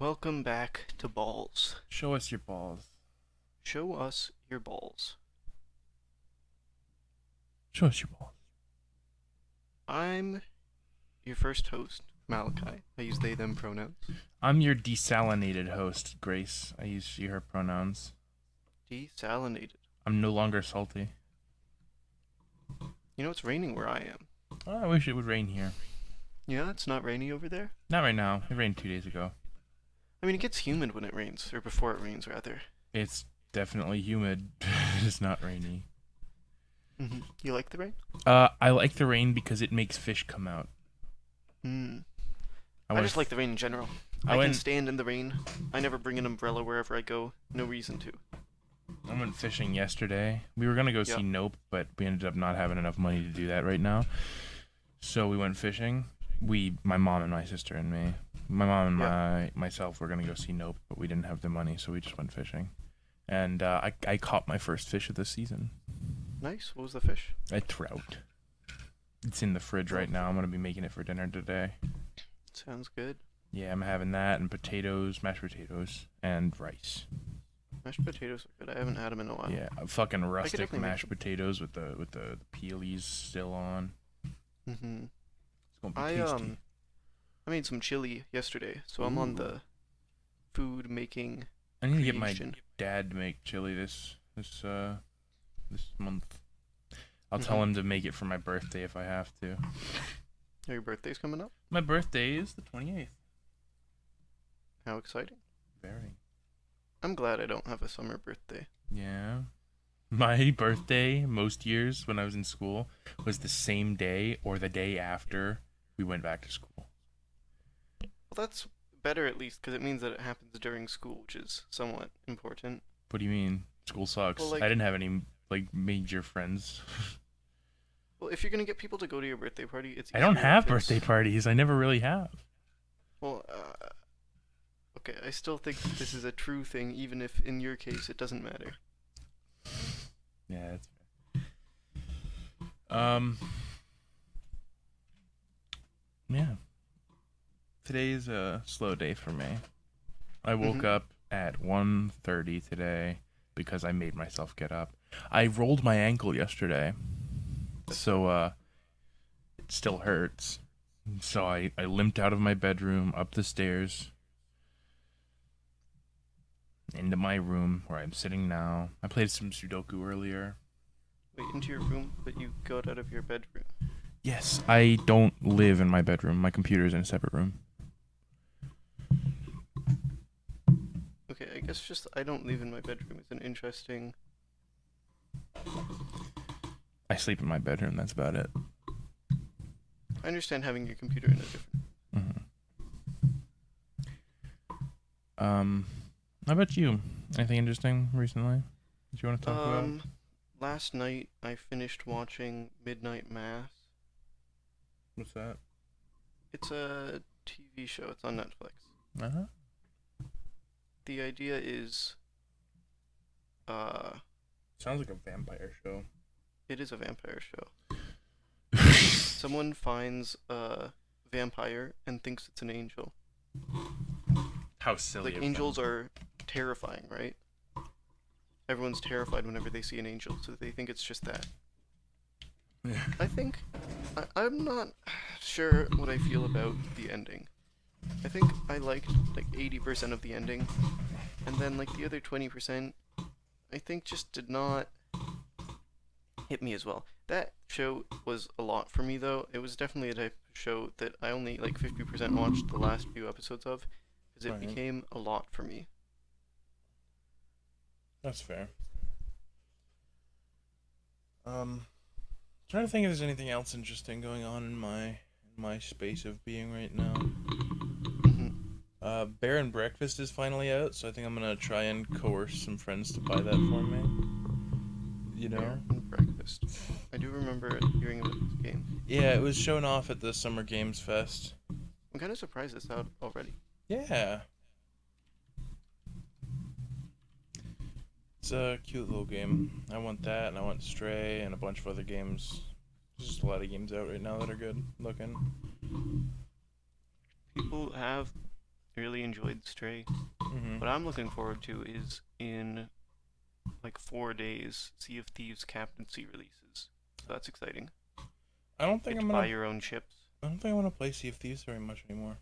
Welcome back to Balls. Show us your balls. Show us your balls. Show us your balls. I'm your first host, Malachi. I use they, them pronouns. I'm your desalinated host, Grace. I use she, her pronouns. Desalinated. I'm no longer salty. You know, it's raining where I am. Oh, I wish it would rain here. Yeah, it's not rainy over there? Not right now. It rained 2 days ago. I mean, it gets humid when it rains, or before it rains, rather. It's definitely humid. It's not rainy. You like the rain? I like the rain because it makes fish come out. I just like the rain in general. I can stand in the rain. I never bring an umbrella wherever I go. No reason to. I went fishing yesterday. We were gonna go see Nope, but we ended up not having enough money to do that right now. So we went fishing. My mom and my sister and me. My mom and myself were gonna go see Nope, but we didn't have the money, so we just went fishing. And I caught my first fish of the season. Nice. What was the fish? A trout. It's in the fridge right now. I'm gonna be making it for dinner today. Sounds good. Yeah, I'm having that and potatoes, mashed potatoes, and rice. Mashed potatoes are good. I haven't had them in a while. Yeah, fucking rustic mashed potatoes with the peelies still on. It's gonna be tasty. I made some chili yesterday, so I'm on the food making. I need to get my dad to make chili this month. I'll tell him to make it for my birthday if I have to. Oh, your birthday's coming up? My birthday is the 28th. How exciting. Very. I'm glad I don't have a summer birthday. Yeah. My birthday, most years when I was in school, was the same day or the day after we went back to school. Well, that's better at least, because it means that it happens during school, which is somewhat important. What do you mean? School sucks. Well, I didn't have any, major friends. Well, if you're going to get people to go to your birthday party, it's I don't have birthday parties. I never really have. Well, okay, I still think this is a true thing, even if in your case it doesn't matter. Yeah, that's fair. Yeah. Today's a slow day for me. I woke up at 1:30 today because I made myself get up. I rolled my ankle yesterday, so it still hurts. So I limped out of my bedroom, up the stairs, into my room where I'm sitting now. I played some Sudoku earlier. Wait, into your room, but you got out of your bedroom? Yes, I don't live in my bedroom. My computer's in a separate room. Okay, I guess just I don't live in my bedroom is an interesting... I sleep in my bedroom, that's about it. I understand having your computer in a different... How about you? Anything interesting recently that you want to talk about? Last night I finished watching Midnight Mass. What's that? It's a TV show. It's on Netflix. Uh-huh. The idea is... Sounds like a vampire show. It is a vampire show. Someone finds a vampire and thinks it's an angel. How silly. Like, angels are terrifying, right? Everyone's terrified whenever they see an angel, so they think it's just that. Yeah. I'm not sure what I feel about the ending. I think I liked, 80% of the ending, and then, the other 20%, I think just did not hit me as well. That show was a lot for me, though. It was definitely a type of show that I only, 50% watched the last few episodes of, because it became a lot for me. That's fair. Trying to think if there's anything else interesting going on in my space of being right now. Bear and Breakfast is finally out, so I think I'm gonna try and coerce some friends to buy that for me. You know? Bear and Breakfast. I do remember hearing about this game. Yeah, it was shown off at the Summer Games Fest. I'm kind of surprised it's out already. Yeah. It's a cute little game. I want that, and I want Stray, and a bunch of other games. There's just a lot of games out right now that are good looking. People have really enjoyed Stray. Hmm. What I'm looking forward to is in like 4 days, Sea of Thieves Captaincy releases. So that's exciting. I don't think Get I'm to buy gonna. your own ships. I don't think I want to play Sea of Thieves very much anymore.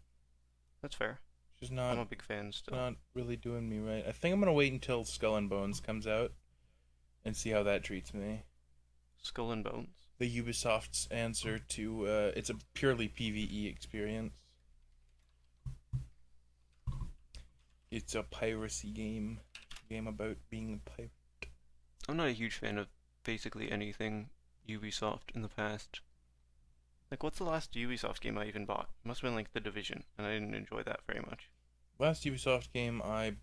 That's fair. It's just I'm not. a big fan It's still. not really doing me right. I think I'm gonna wait until Skull and Bones comes out and see how that treats me. Skull and Bones. The Ubisoft's answer to it's a purely PVE experience. It's a piracy game about being a pirate. I'm not a huge fan of basically anything Ubisoft in the past. Like, what's the last Ubisoft game I even bought? It must have been like The Division, and I didn't enjoy that very much. Last Ubisoft game I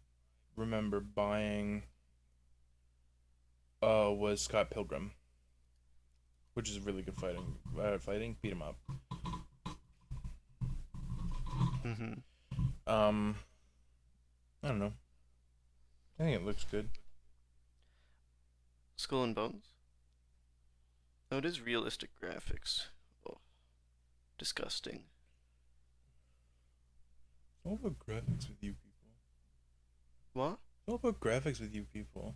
remember buying was Scott Pilgrim, which is really good fighting beat 'em up. Mm-hmm. Um, I don't know. I think it looks good. Skull and Bones. Oh, it is realistic graphics. Oh, disgusting. It's all about graphics with you people. What? It's all about graphics with you people.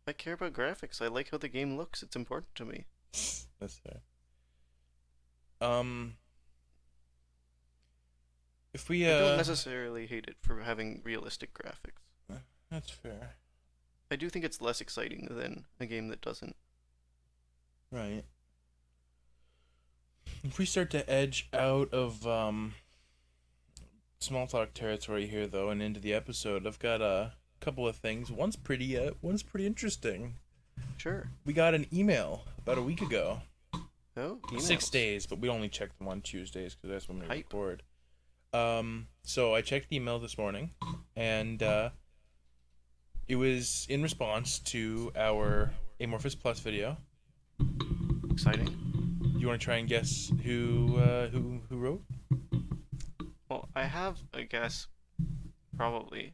I care about graphics. I like how the game looks. It's important to me. That's fair. Um, if we I don't necessarily hate it for having realistic graphics. that's fair. I do think it's less exciting than a game that doesn't. Right. If we start to edge out of small talk territory here though and into the episode, I've got a couple of things. One's pretty interesting. Sure. We got an email about a week ago. Oh, emails. 6 days, but we only check them on Tuesdays because that's when we Hype. record. So I checked the email this morning, and it was in response to our Amorphous Plus video. Exciting. You want to try and guess who wrote? Well, I have a guess, probably,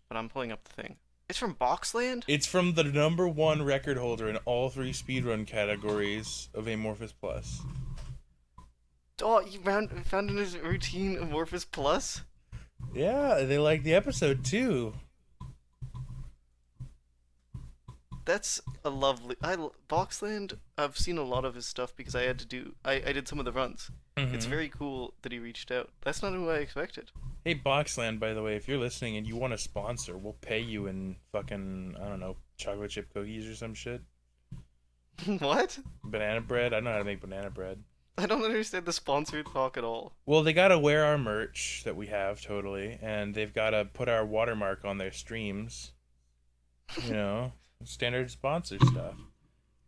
but I'm pulling up the thing. It's from Boxland? It's from the #1 record holder in all 3 speedrun categories of Amorphous Plus. Oh, you found in his routine Amorphous Plus? Yeah, they like the episode too. That's a lovely. Boxland. I've seen a lot of his stuff because I had to do. I did some of the runs. It's Mhm. very cool that he reached out. That's not who I expected. Hey, Boxland, by the way, if you're listening and you want to sponsor, we'll pay you in fucking, I don't know, chocolate chip cookies or some shit. What? Banana bread? I don't know how to make banana bread. I don't understand the sponsored talk at all. Well, they gotta wear our merch that we have, totally, and they've gotta put our watermark on their streams. You know, standard sponsor stuff.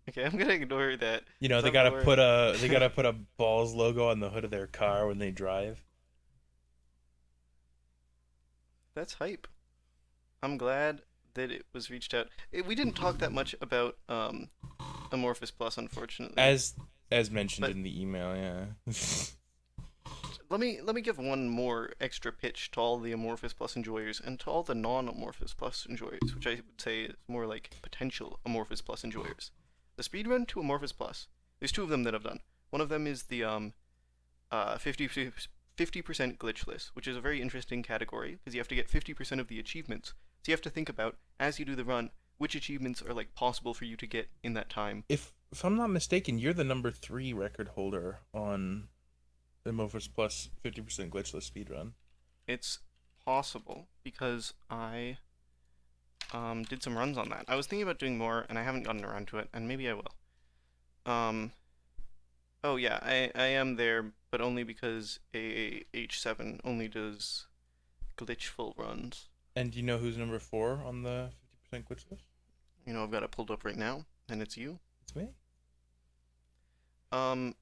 Okay, I'm gonna ignore that. You know, they I'm gotta bored. put a balls logo on the hood of their car when they drive. That's hype. I'm glad that it was reached out. We didn't talk that much about Amorphous Plus, unfortunately. As mentioned But- in the email, yeah. Let me give one more extra pitch to all the Amorphous Plus enjoyers and to all the non-Amorphous Plus enjoyers, which I would say is more like potential Amorphous Plus enjoyers. The speedrun to Amorphous Plus. There's 2 of them that I've done. One of them is the 50% glitchless, which is a very interesting category because you have to get 50% of the achievements. So you have to think about as you do the run which achievements are like possible for you to get in that time. If I'm not mistaken, you're the #3 record holder on the Amorphous Plus 50% glitchless speedrun. It's possible because I did some runs on that. I was thinking about doing more and I haven't gotten around to it, and maybe I will. Oh yeah, I am there, but only because AH7 only does glitchful runs. And do you know who's #4 on the 50% glitchless? You know, I've got it pulled up right now, and it's you. It's me. Um,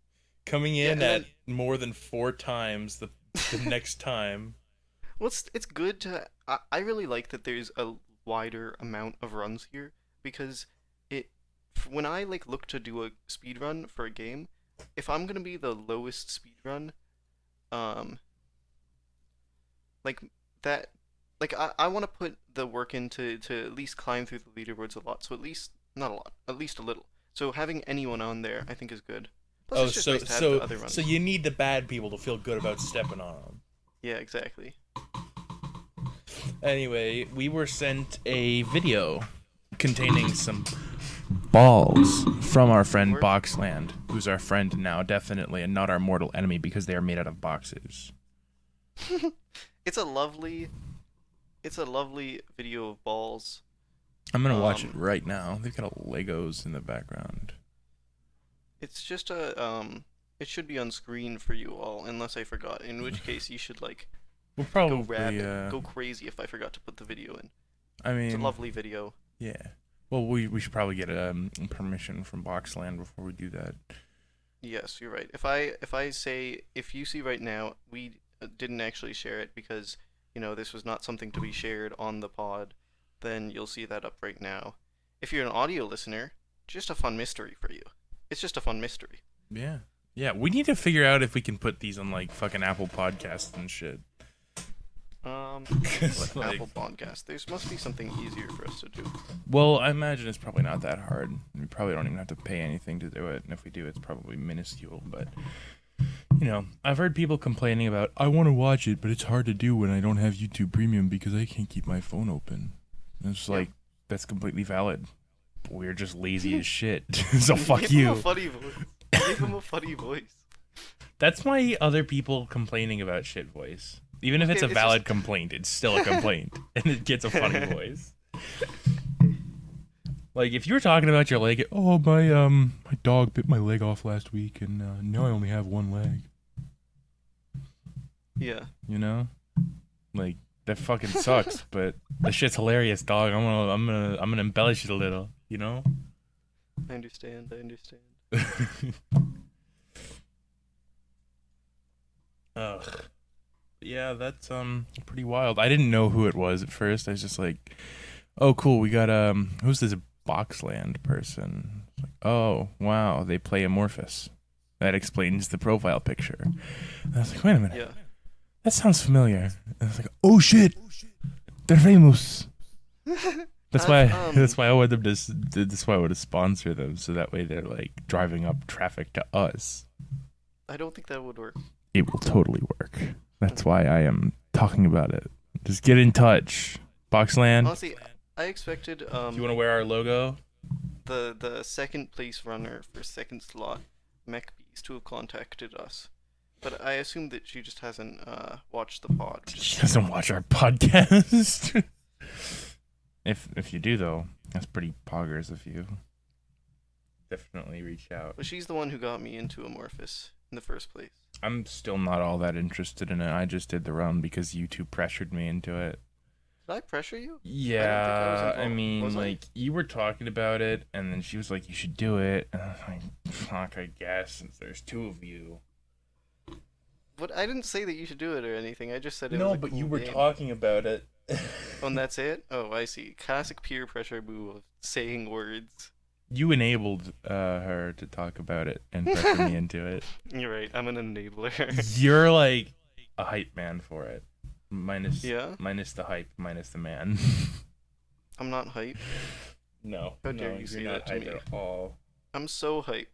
Coming Yeah, in and at then- more than 4 times the next time. well, it's good to. I really like that there's a wider amount of runs here because when I like look to do a speed run for a game, if I'm gonna be the lowest speed run, like that, like I want to put the work into to at least climb through the leaderboards a lot. So at least not a lot, at least a little. So having anyone on there, I think, is good. Plus, Oh, it's just so nice to have the other runs. so you need the bad people to feel good about stepping on them. Yeah, exactly. Anyway, we were sent a video containing some balls from our friend Boxland, who's our friend now, definitely, and not our mortal enemy because they are made out of boxes. It's a lovely video of balls. I'm gonna watch it right now. They've got Legos in the background. It's just it should be on screen for you all, unless I forgot. In which case, you should like we'll probably go rabid, go crazy if I forgot to put the video in. I mean, it's a lovely video. Yeah. Well, we should probably get permission from Boxland before we do that. Yes, you're right. If you see right now, we didn't actually share it because this was not something to be shared on the pod, then you'll see that up right now. If you're an audio listener, just a fun mystery for you. It's just a fun mystery. Yeah. Yeah, we need to figure out if we can put these on like fucking Apple Podcasts and shit. Apple Podcast. There must be something easier for us to do. Well, I imagine it's probably not that hard. We probably don't even have to pay anything to do it, and if we do, it's probably minuscule. But I've heard people complaining about, I want to watch it, but it's hard to do when I don't have YouTube Premium because I can't keep my phone open. And it's like, that's completely valid. We're just lazy as shit. So fuck Give you. Him a funny voice. Give him a funny voice. That's my other people complaining about shit voice. Even if it's a valid complaint, it's still a complaint, and it gets a funny voice. Like if you were talking about your leg, my dog bit my leg off last week, and now I only have one leg. Yeah. Like that fucking sucks, but the shit's hilarious, dog. I'm gonna embellish it a little, I understand. Ugh. Yeah, that's pretty wild. I didn't know who it was at first. I was just like, oh cool, we got who's this Boxland person? Like, oh wow, they play Amorphous. That explains the profile picture. And I was like, wait a minute. Yeah. That sounds familiar. And I was like, oh shit, they're famous. That's why I wanted them to. That's why I want to sponsor them, so that way they're like driving up traffic to us. I don't think that would work. It will totally work. That's why I am talking about it. Just get in touch, Boxland. Honestly, I expected. Do you want to wear our logo? The second place runner for second slot, MechBees, to have contacted us, but I assume that she just hasn't watched the pod. She doesn't watch our podcast. If you do though, that's pretty poggers of you. Definitely reach out. But she's the one who got me into Amorphous in the first place. I'm still not all that interested in it. I just did the run because YouTube pressured me into it. Did I pressure you? Yeah, I mean, like, you were talking about it, and then she was like, you should do it. And I was like, fuck, I guess, since there's two of you. But I didn't say that you should do it or anything. I just said it was No, a but cool you were game. talking about it. Oh, and that's it? Oh, I see. Classic peer pressure move of saying words. You enabled her to talk about it and pressure me into it. You're right. I'm an enabler. You're like a hype man for it. Minus the hype, minus the man. I'm not hype. No. How dare you say that to me? At all. I'm so hype.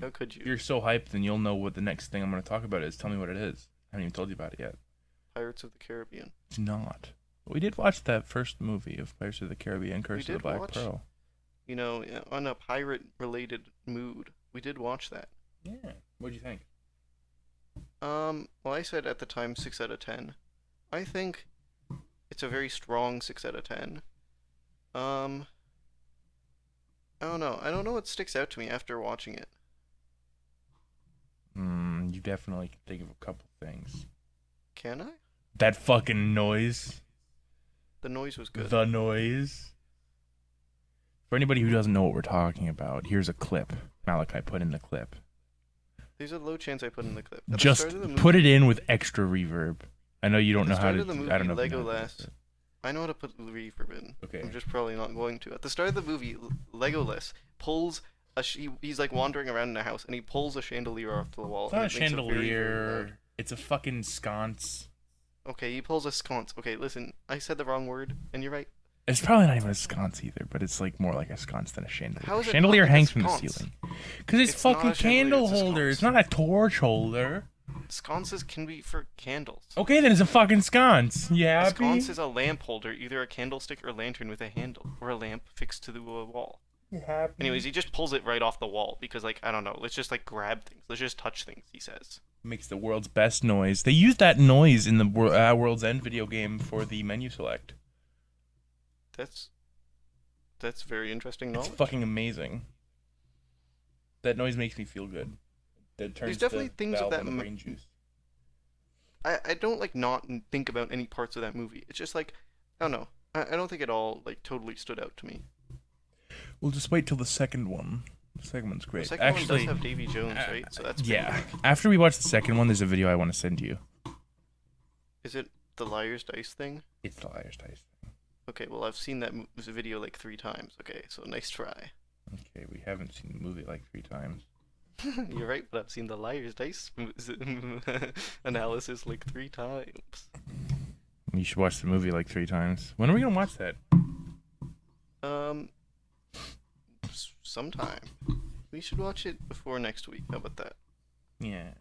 How could you? If you're so hyped, then you'll know what the next thing I'm going to talk about is. Tell me what it is. I haven't even told you about it yet. Pirates of the Caribbean. It's not. We did watch that first movie of Pirates of the Caribbean, Curse of the Black Pearl. On a pirate-related mood. We did watch that. Yeah. What'd you think? Well, I said at the time 6 out of 10. I think it's a very strong 6 out of 10. I don't know. I don't know what sticks out to me after watching it. You definitely can think of a couple things. Can I? That fucking noise. The noise was good. The noise. For anybody who doesn't know what we're talking about, here's a clip. Malachi put in the clip. There's a low chance I put in the clip. Just put it in with extra reverb. I know you don't know how to. I don't know. Legolas. I know how to put reverb in. Okay. I'm just probably not going to. At the start of the movie, Legolas pulls he's like wandering around in a house and he pulls a chandelier off the wall. It's not a chandelier. It's a fucking sconce. Okay, he pulls a sconce. Okay, listen, I said the wrong word, and you're right. It's probably not even a sconce either, but it's like more like a sconce than a chandelier. How is it chandelier not like hangs a from the sconce? ceiling. Because it's fucking candle holder. It's not a torch holder. Sconces can be for candles. Okay, then it's a fucking sconce. You A happy? sconce is a lamp holder, either a candlestick or lantern with a handle, or a lamp fixed to the wall. You happy? Anyways, he just pulls it right off the wall because, like, I don't know. Let's just like grab things. Let's just touch things. He says. Makes the world's best noise. They used that noise in the World's End video game for the menu select. That's very interesting It's knowledge. fucking amazing. That noise makes me feel good. That turns There's definitely the things of valve that on the brain juice. I don't like not think about any parts of that movie. It's just like I don't know. I don't think it all like totally stood out to me. We'll just wait till the second one. The second one's The great. second Actually, one does have Davy Jones, right? So that's pretty yeah. big. After we watch the second one, there's a video I want to send you. Is it the Liar's Dice thing? It's the Liar's Dice thing. Okay, well I've seen that video like 3 times. Okay, so nice try. Okay, we haven't seen the movie like 3 times. You're right, but I've seen the Liar's Dice analysis like 3 times. You should watch the movie like 3 times. When are we gonna watch that? Sometime. We should watch it before next week. How about that? Yeah.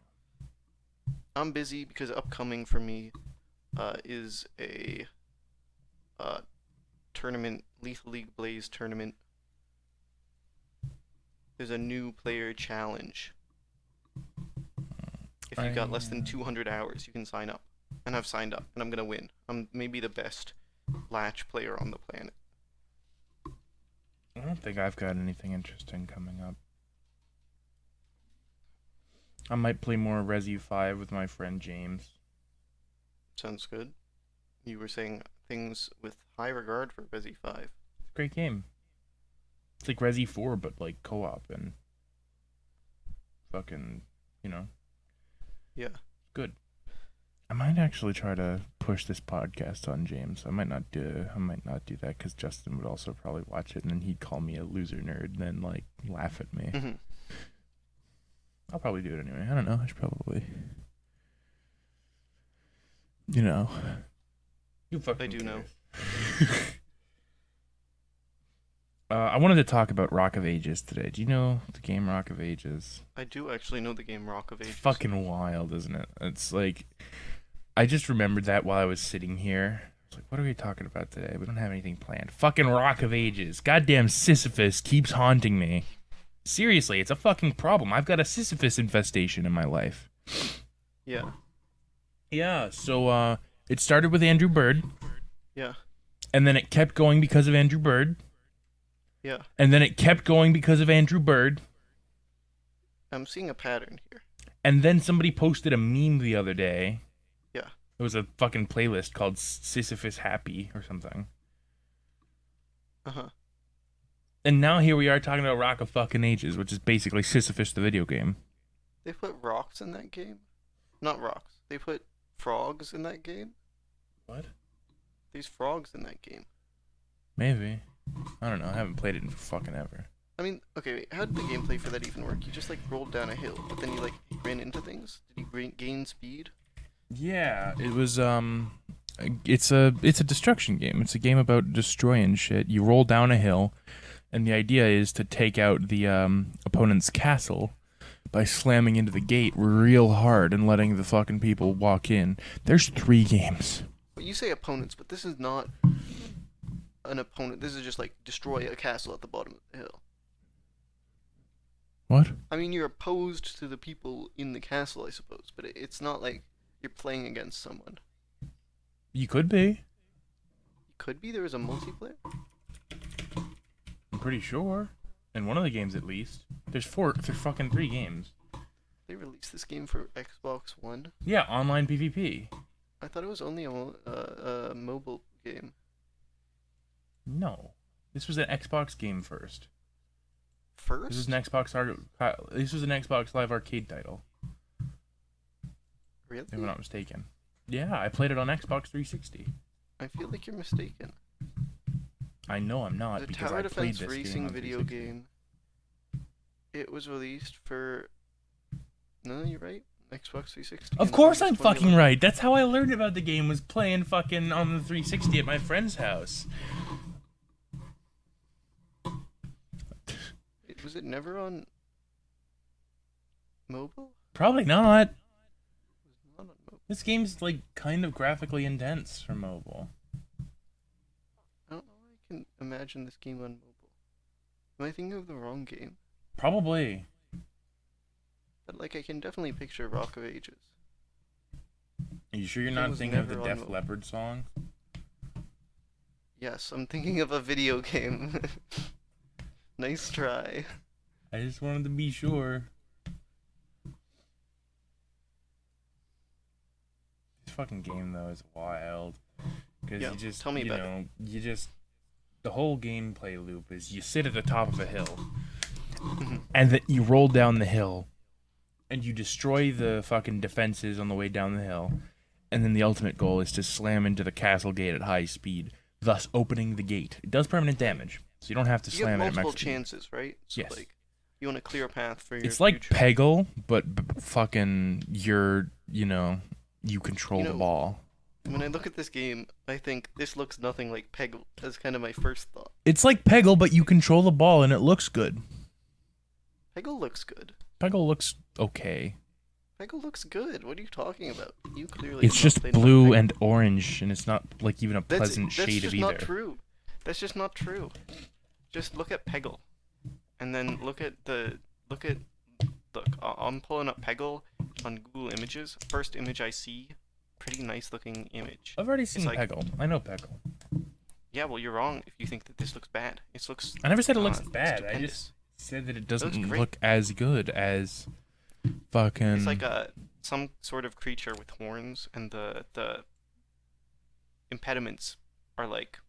I'm busy because upcoming for me is a tournament, Lethal League Blaze tournament. There's a new player challenge. If you've got less than 200 hours, you can sign up. And I've signed up, and I'm gonna win. I'm maybe the best latch player on the planet. I don't think I've got anything interesting coming up. I might play more Resi 5 with my friend James. Sounds good. You were saying things with high regard for Resi 5. It's a great game. It's like Resi 4, but like co-op and fucking, Yeah. good. I might actually try to push this podcast on James. I might not do that because Justin would also probably watch it and then he'd call me a loser nerd and then like laugh at me. Mm-hmm. I'll probably do it anyway. I don't know. I should probably, You fucking I do know. I wanted to talk about Rock of Ages today. Do you know the game Rock of Ages? I do actually know the game Rock of Ages. It's fucking wild, isn't it? It's like, I just remembered that while I was sitting here. I was like, what are we talking about today? We don't have anything planned. Fucking Rock of Ages. Goddamn Sisyphus keeps haunting me. Seriously, it's a fucking problem. I've got a Sisyphus infestation in my life. Yeah. Yeah, so it started with Andrew Bird. Yeah. And then it kept going because of Andrew Bird. Yeah. And then it kept going because of Andrew Bird. I'm seeing a pattern here. And then somebody posted a meme the other day. Yeah. It was a fucking playlist called Sisyphus Happy or something. Uh-huh. And now here we are talking about Rock of fucking Ages, which is basically Sisyphus the video game. They put rocks in that game? Not rocks. They put frogs in that game? What? There's frogs in that game. Maybe. I don't know. I haven't played it in fucking ever. I mean, okay, wait, how did the gameplay for that even work? You just, like, rolled down a hill, but then you, like, ran into things? Did you gain speed? Yeah, it was it's a destruction game. It's a game about destroying shit. You roll down a hill, and the idea is to take out the opponent's castle by slamming into the gate real hard and letting the fucking people walk in. There's 3 games. But you say opponents, but this is not an opponent. This is just, like, destroy a castle at the bottom of the hill. What? I mean, you're opposed to the people in the castle, I suppose, but it's not like you're playing against someone. You could be. Could be there was a multiplayer? I'm pretty sure. In one of the games, at least. There's fucking 3 games. They released this game for Xbox One? Yeah, online PvP. I thought it was only a mobile game. No, this was an Xbox game first. First? This was an Xbox Live Arcade title, Really? if I'm not mistaken. Yeah, I played it on Xbox 360. I feel like you're mistaken. I know I'm not The because Tower I played Defense this Racing game on video 360. game. It was released for. No, you're right. Xbox 360. Of in course August I'm fucking 2011. right. That's how I learned about the game, was playing fucking on the 360 at my friend's house. Was it never on mobile? Probably not. This game's like kind of graphically intense for mobile. I don't know how I can imagine this game on mobile. Am I thinking of the wrong game? Probably. But like, I can definitely picture Rock of Ages. Are you sure you're Game not was thinking of the never on Def mobile. Leppard song? Yes, I'm thinking of a video game. Nice try. I just wanted to be sure. This fucking game though is wild. Because Yeah, you just, tell me you about know, you just, the whole gameplay loop is you sit at the top of a hill, and that you roll down the hill, and you destroy the fucking defenses on the way down the hill, and then the ultimate goal is to slam into the castle gate at high speed, thus opening the gate. It does permanent damage, so you don't have to You get slam it at multiple max speed. chances, right? So Yes. like, you want to clear a path for your It's like future. Peggle, but fucking you control You the know, ball. When I look at this game, I think this looks nothing like Peggle. That's kind of my first thought. It's like Peggle, but you control the ball and it looks good. Peggle looks good. Peggle looks okay. Peggle looks good. What are you talking about? You clearly It's have not just played enough blue Peggle. and orange, and it's not like even a pleasant That's shade just of either. not true. That's just not true. Just look at Peggle, and then look. I'm pulling up Peggle on Google Images. First image I see, pretty nice looking image. I've already seen like- Peggle. I know Peggle. Yeah, well, you're wrong if you think that this looks bad. It looks. I never said it looks bad. I stupendous. just said that it doesn't great. look as good as fucking. It's like some sort of creature with horns, and the impediments are like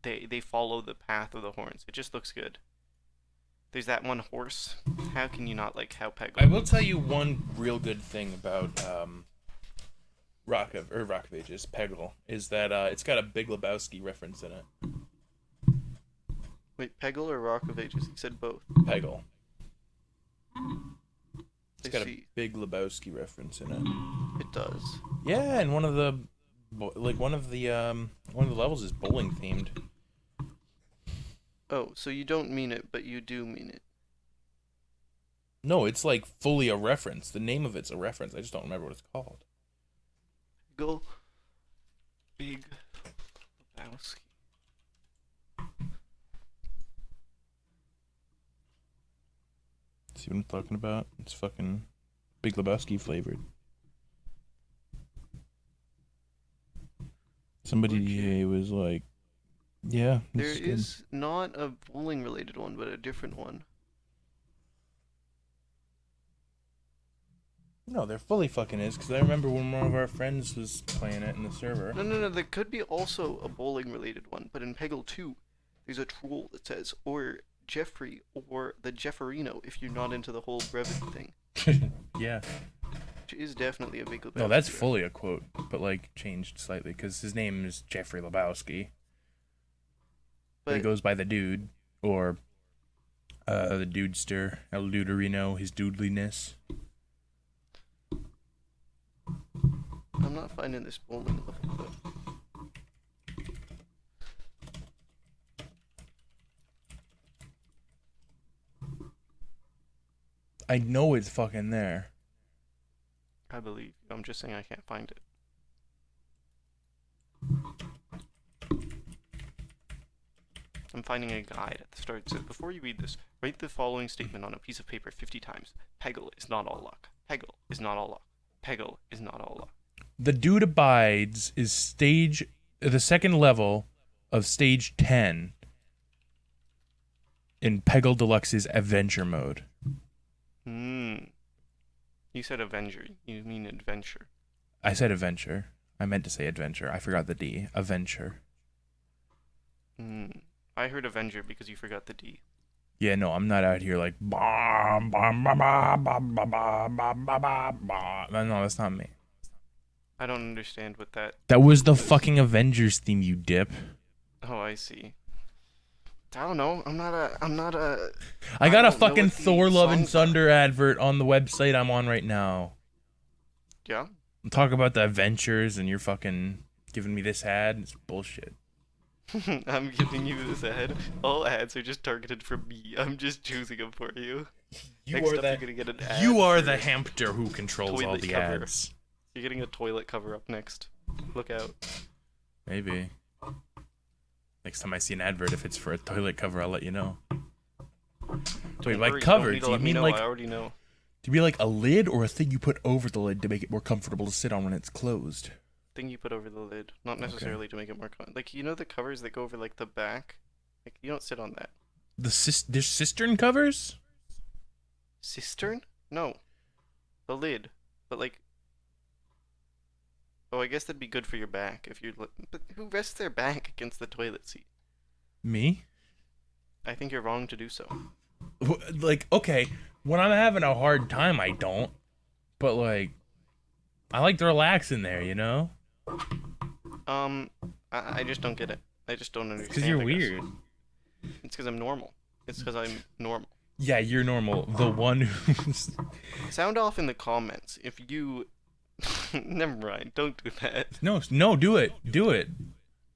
they follow the path of the horns. It just looks good. There's that one horse. How can you not like how Peggle? I will tell you one real good thing about Rock of Ages, Peggle, is that it's got a Big Lebowski reference in it. Wait, Peggle or Rock of Ages? You said both. Peggle. It's I got a see. Big Lebowski reference in it. It does. Yeah, and one of the levels is bowling themed. Oh, so you don't mean it, but you do mean it. No, it's like fully a reference. The name of it's a reference. I just don't remember what it's called. Peggle. Big Lebowski. See what I'm talking about? It's fucking Big Lebowski flavored. Somebody was like, yeah, There this good. is not a bowling related one, but a different one. No, there fully fucking is, because I remember when one of our friends was playing it in the server. No. There could be also a bowling related one, but in Peggle 2, there's a troll that says, or Jeffrey, or the Jefferino, if you're not into the whole brevity thing. Yeah. Which is definitely a Big Lebowski. No, that's reference. fully a quote, but like changed slightly, because his name is Jeffrey Lebowski. But he But goes by the dude, or the dudester, El Duderino, his doodliness. I'm not finding this bowling level though. I know it's fucking there. I believe you. I'm just saying I can't find it. I'm finding a guide at the start. It says, before you read this, write the following statement on a piece of paper 50 times. Peggle is not all luck. Peggle is not all luck. Peggle is not all luck. The Dude Abides is the second level of stage 10 in Peggle Deluxe's adventure mode. You said Avenger. You mean adventure. I said adventure. I meant to say adventure. I forgot the D. Adventure. I heard Avenger because you forgot the D. Yeah, no, I'm not out here like bom bom bom bom bom bom bom bom bom. No, that's not me. I don't understand what that... That was the fucking Avengers theme, you dip. Oh, I see. I don't know. I'm not a... I got a don't know fucking what the Thor Love and songs are. Thunder advert on the website I'm on right now. Yeah? Talk about the adventures and you're fucking giving me this ad. It's bullshit. I'm giving you this ad. All ads are just targeted for me. I'm just choosing them for you. Next up, you're gonna get an ad You are for the hamster who controls all toilet the cover. ads. You're getting a toilet cover up next. Look out. Maybe. Next time I see an advert, if it's for a toilet cover, I'll let you know. Wait, like cover? Do you mean like? I already know. Do you mean like a lid or a thing you put over the lid to make it more comfortable to sit on when it's closed? Thing you put over the lid, not necessarily to make it more like the covers that go over like the back. Like you don't sit on that. There's cistern covers? Cistern? No. The lid. But like. Oh, I guess that'd be good for your back if you're. But who rests their back against the toilet seat? Me? I think you're wrong to do so. Like, okay, when I'm having a hard time, I don't. But like, I like to relax in there, you know? I just don't get it. I just don't understand. Because you're weird. It's because I'm normal. It's because I'm normal. Yeah, you're normal. The one who's... Sound off in the comments if you... Never mind. Don't do that. No, do it. Do it.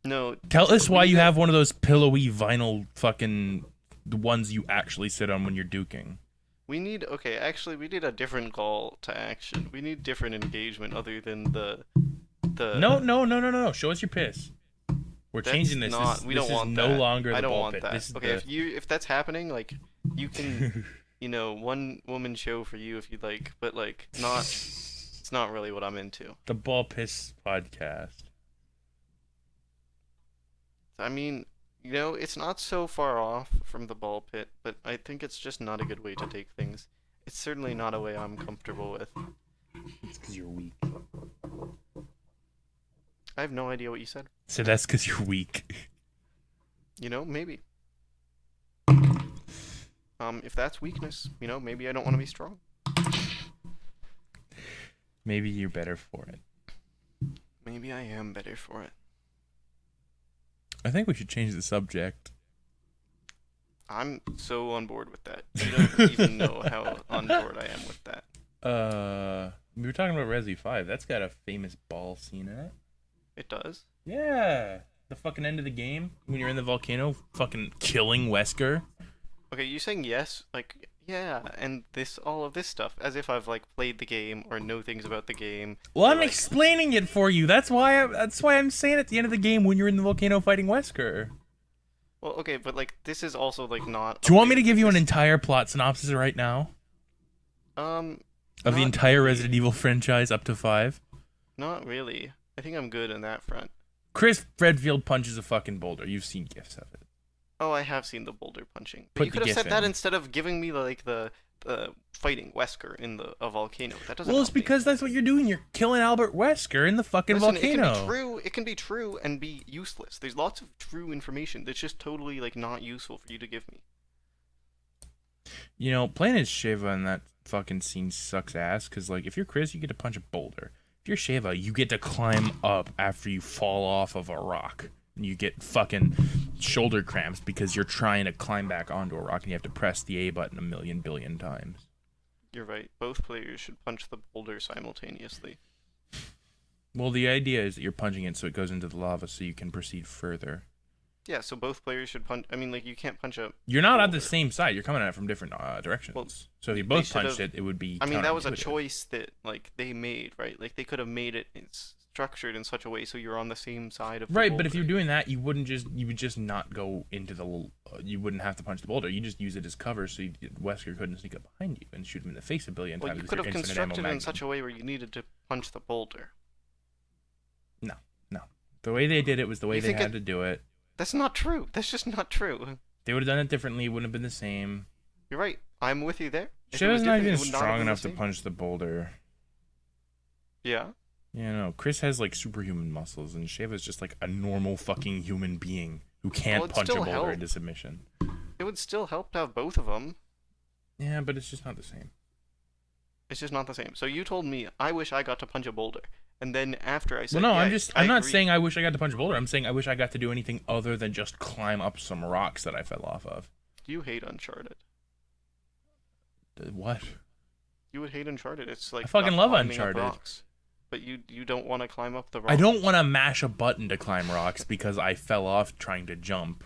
No. Tell us why you have one of those pillowy vinyl fucking... The ones you actually sit on when you're duking. We need... Okay, actually, we need a different call to action. We need different engagement other than the... No. Show us your piss. We're changing this. We don't want that. No longer the I don't ball want pit. that. Okay, if that's happening, like, you can, one woman show for you if you'd like, but like, not. It's not really what I'm into. The ball piss podcast. I mean, it's not so far off from the ball pit, but I think it's just not a good way to take things. It's certainly not a way I'm comfortable with. It's because you're weak. I have no idea what you said. So that's because you're weak. Maybe. If that's weakness, maybe I don't want to be strong. Maybe you're better for it. Maybe I am better for it. I think we should change the subject. I'm so on board with that. You don't even know how on board I am with that. We were talking about Resi 5. That's got a famous ball scene in it. It does? Yeah. The fucking end of the game when you're in the volcano fucking killing Wesker. Okay, you saying yes? Like, yeah, and all of this stuff, as if I've, like, played the game or know things about the game. Well, I'm explaining it for you. That's why I'm saying at the end of the game when you're in the volcano fighting Wesker. Well, okay, but, like, this is also, like, not... Do you want me to give you an entire plot synopsis right now? Of the entire Resident Evil franchise up to 5? Not really. I think I'm good on that front. Chris Redfield punches a fucking boulder. You've seen gifs of it. Oh, I have seen the boulder punching. But you could have said that instead of giving me, like, the fighting Wesker in a volcano. That doesn't Well, it's because that's what you're doing. You're killing Albert Wesker in the fucking volcano. It can be true and be useless. There's lots of true information that's just totally, like, not useful for you to give me. Playing as Shiva in that fucking scene sucks ass, because, like, if you're Chris, you get to punch a boulder. If you're Shiva, you get to climb up after you fall off of a rock. And you get fucking shoulder cramps because you're trying to climb back onto a rock and you have to press the A button a million billion times. You're right. Both players should punch the boulder simultaneously. Well, the idea is that you're punching it so it goes into the lava so you can proceed further. Yeah, so both players should punch... I mean, like, you can't punch a... You're not at the same side. You're coming at it from different directions. Well, so if you both punched it, it would be I mean, that was a choice that, like, they made, right? Like, they could have made it structured in such a way so you're on the same side of the Right, boulder. but if you're doing that, you would just not go into the... you wouldn't have to punch the boulder. You just use it as cover so Wesker couldn't sneak up behind you and shoot him in the face a billion times. Well, you could have constructed it in such a way where you needed to punch the boulder. No. The way they did it was the way they had to do it. That's not true. That's just not true. They would have done it differently. It wouldn't have been the same. You're right. I'm with you there. Shiva's not even strong enough to punch the boulder. Yeah? Yeah, no. Chris has, like, superhuman muscles, and Shiva's just, like, a normal fucking human being who can't punch a boulder into submission. It would still help to have both of them. Yeah, but it's just not the same. It's just not the same. So you told me, I wish I got to punch a boulder. And then after I said, well, no, I'm not saying I wish I got to punch a boulder. I'm saying I wish I got to do anything other than just climb up some rocks that I fell off of. You hate Uncharted. What? You would hate Uncharted. It's like I fucking love Uncharted. Rocks, but you don't want to climb up the rocks. I don't want to mash a button to climb rocks because I fell off trying to jump.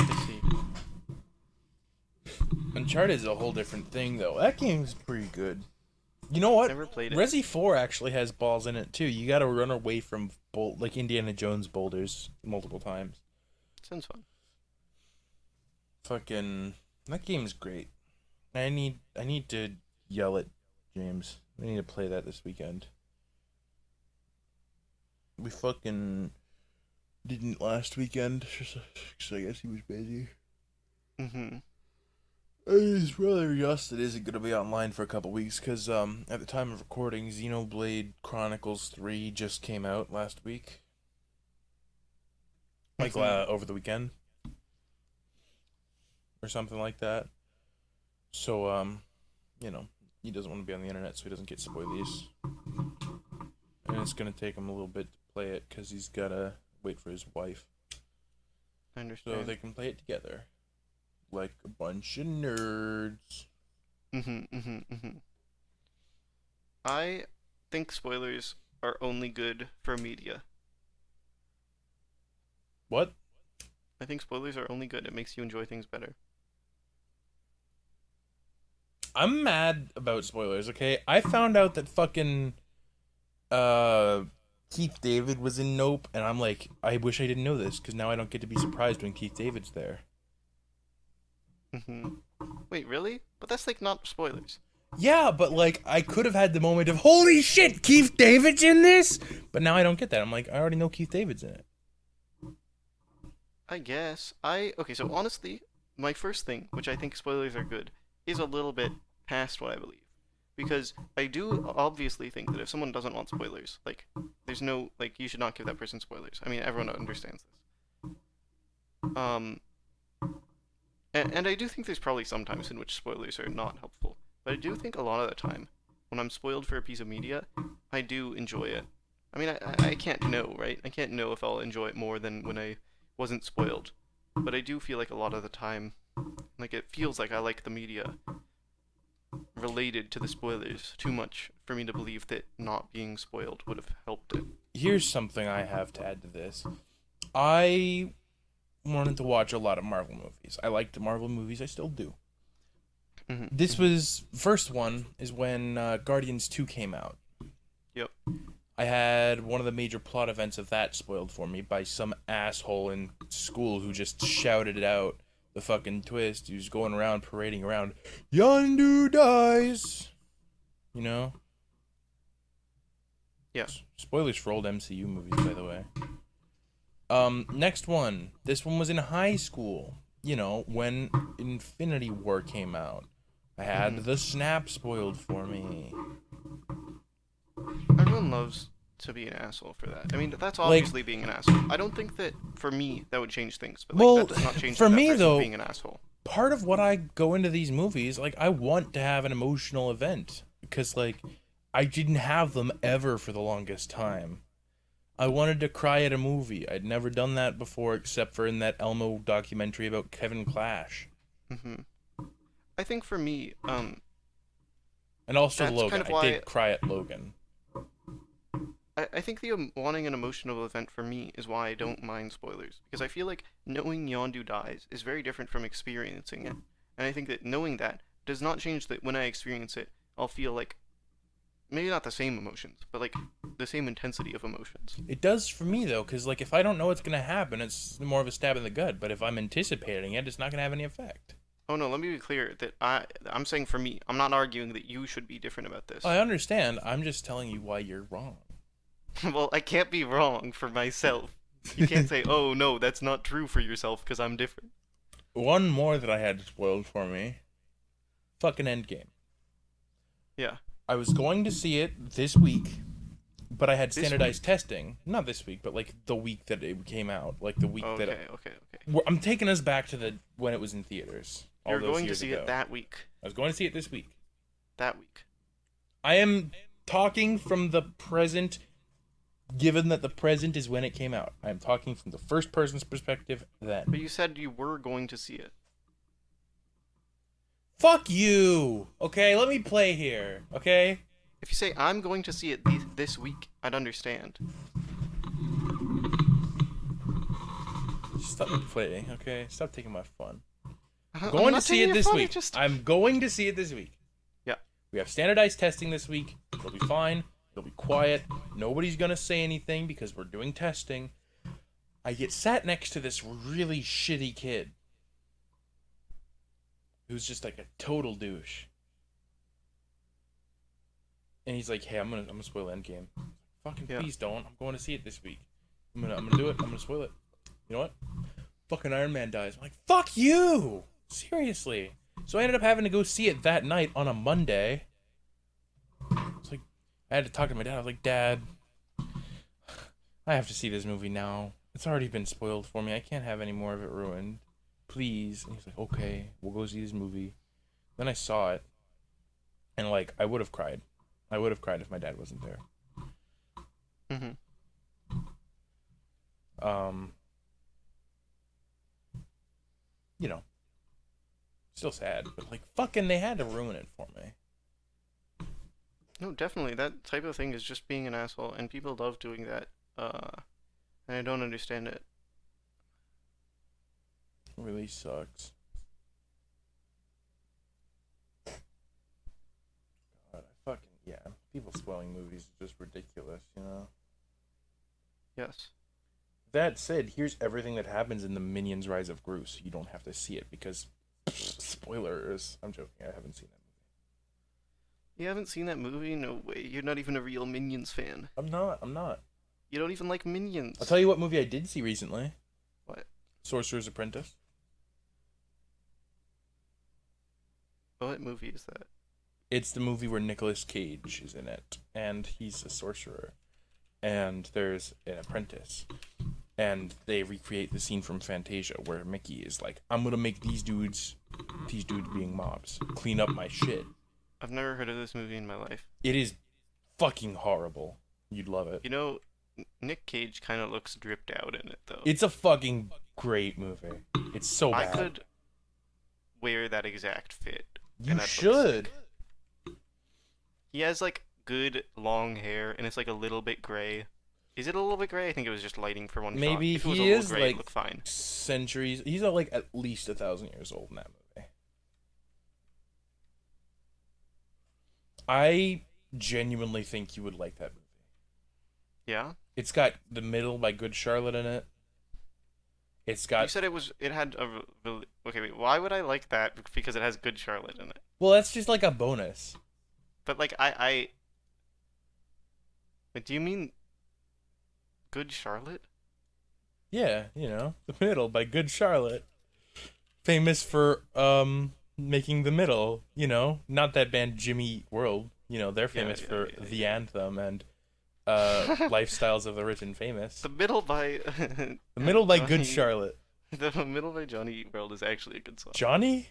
I see. Uncharted is a whole different thing, though. That game's pretty good. You know what? Never played it. Resi 4 actually has balls in it too. You got to run away from like Indiana Jones boulders multiple times. Sounds fun. Fucking that game's great. I need to yell at James. I need to play that this weekend. We fucking didn't last weekend because I guess he was busy. Mhm. His brother Justin isn't gonna be online for a couple weeks because at the time of recording, Xenoblade Chronicles 3 just came out last week. Like over the weekend. Or something like that. So, he doesn't want to be on the internet so he doesn't get spoilies. And it's going to take him a little bit to play it because he's got to wait for his wife. I understand. So they can play it together. Like a bunch of nerds. I think spoilers are only good for media. What? I think spoilers are only good. It makes you enjoy things better. I'm mad about spoilers, okay? I found out that fucking Keith David was in Nope, and I'm like, I wish I didn't know this, because now I don't get to be surprised when Keith David's there. Wait, really? But that's like not spoilers. Yeah, but like, I could have had the moment of, holy shit, Keith David's in this? But now I don't get that. I'm like, I already know Keith David's in it. I guess. Okay, so honestly, my first thing, which I think spoilers are good, is a little bit past what I believe. Because I do obviously think that if someone doesn't want spoilers, like, there's no, like, you should not give that person spoilers. I mean, everyone understands this. And I do think there's probably some times in which spoilers are not helpful. But I do think a lot of the time, when I'm spoiled for a piece of media, I do enjoy it. I mean, I can't know, right? I can't know if I'll enjoy it more than when I wasn't spoiled. But I do feel like a lot of the time, like, it feels like I like the media related to the spoilers too much for me to believe that not being spoiled would have helped it. Here's something I have to add to this. I wanted to watch a lot of Marvel movies. I liked the Marvel movies. I still do. This was first one is when Guardians 2 came out. Yep. I had one of the major plot events of that spoiled for me by some asshole in school who just shouted it out. The fucking twist. He was going around parading around. Yondu dies. You know? Yeah. Spoilers for old MCU movies, by the way. Next one. This one was in high school. You know, when Infinity War came out. I had the Snap spoiled for me. Everyone loves to be an asshole for that. I mean, that's obviously being an asshole. I don't think that, for me, that would change things. But, like, that does not change for that me, person though, being an asshole. Part of what I go into these movies, like, I want to have an emotional event. Because, like, I didn't have them ever for the longest time. I wanted to cry at a movie. I'd never done that before except for in that Elmo documentary about Kevin Clash. I think for me, and also that's Logan. kind of I why did cry at Logan. I think the wanting an emotional event for me is why I don't mind spoilers. Because I feel like knowing Yondu dies is very different from experiencing it. And I think that knowing that does not change that when I experience it, I'll feel like, maybe not the same emotions, but like the same intensity of emotions. It does for me, though, because like if I don't know what's going to happen, it's more of a stab in the gut. But if I'm anticipating it, it's not going to have any effect. Oh no, let me be clear that I'm saying for me, I'm not arguing that you should be different about this. I understand. I'm just telling you why you're wrong. Well, I can't be wrong for myself. You can't say, oh no, that's not true for yourself because I'm different. One more that I had spoiled for me. Fucking Endgame. Yeah. I was going to see it this week, but I had standardized testing. Not this week, but like the week that it came out. Like the week that... Okay. I'm taking us back to when it was in theaters. You're going to see it that week. I was going to see it this week. That week. I am talking from the present, given that the present is when it came out. I am talking from the first person's perspective then. But you said you were going to see it. Fuck you! Okay, let me play here, okay? If you say, I'm going to see it this week, I'd understand. Stop playing, okay? Stop taking my fun. I'm I'm going to not see taking it this funny, week. just I'm going to see it this week. yeah. We have standardized testing this week. It'll be fine. It'll be quiet. Nobody's gonna say anything because we're doing testing. I get sat next to this really shitty kid who's just like a total douche. And he's like, "Hey, I'm gonna spoil Endgame." Fucking Yeah. please don't. I'm going to see it this week. I'm gonna do it. I'm gonna spoil it. You know what? Fucking Iron Man dies. I'm like, fuck you! Seriously. So I ended up having to go see it that night on a Monday. It's like, I had to talk to my dad. I was like, Dad, I have to see this movie now. It's already been spoiled for me. I can't have any more of it ruined. Please. And he's like, okay, we'll go see this movie. Then I saw it. And, like, I would have cried. I would have cried if my dad wasn't there. Mm-hmm. You know, still sad, but like fucking they had to ruin it for me. No, definitely. That type of thing is just being an asshole, and people love doing that. And I don't understand it. It really sucks. God, I fucking yeah. People spoiling movies is just ridiculous, you know. Yes. That said, here's everything that happens in the Minions Rise of Gru, so you don't have to see it because spoilers. I'm joking. I haven't seen that movie. You haven't seen that movie? No way. You're not even a real Minions fan. I'm not. I'm not. You don't even like Minions. I'll tell you what movie I did see recently. What? Sorcerer's Apprentice. What movie is that? It's the movie where Nicolas Cage is in it, and he's a sorcerer, and there's an apprentice, and they recreate the scene from Fantasia where Mickey is like, "I'm gonna make these dudes being mobs, clean up my shit." I've never heard of this movie in my life. It is fucking horrible. You'd love it. You know, Nick Cage kind of looks dripped out in it, though. It's a fucking great movie. It's so I bad. could wear that exact fit. You and I'd look should. sick. He has, like, good long hair, and it's, like, a little bit gray. Is it a little bit gray? I think it was just lighting for one shot. Maybe If it was a he little is gray, like it'd look fine. centuries. He's like at least 1,000 years old in that movie. I genuinely think you would like that movie. Yeah? It's got The Middle by Good Charlotte in it. It's got. You said it had a... Okay, wait, why would I like that? Because it has Good Charlotte in it. Well, that's just like a bonus. But, like, Wait, do you mean Good Charlotte? Yeah, you know, The Middle by Good Charlotte. Famous for making The Middle, you know, not that band Jimmy Eat World. You know, they're famous for The Anthem and Lifestyles of the Rich and Famous. The Middle by... The Middle by Good Charlotte. The Middle by Johnny Eat World is actually a good song. Johnny?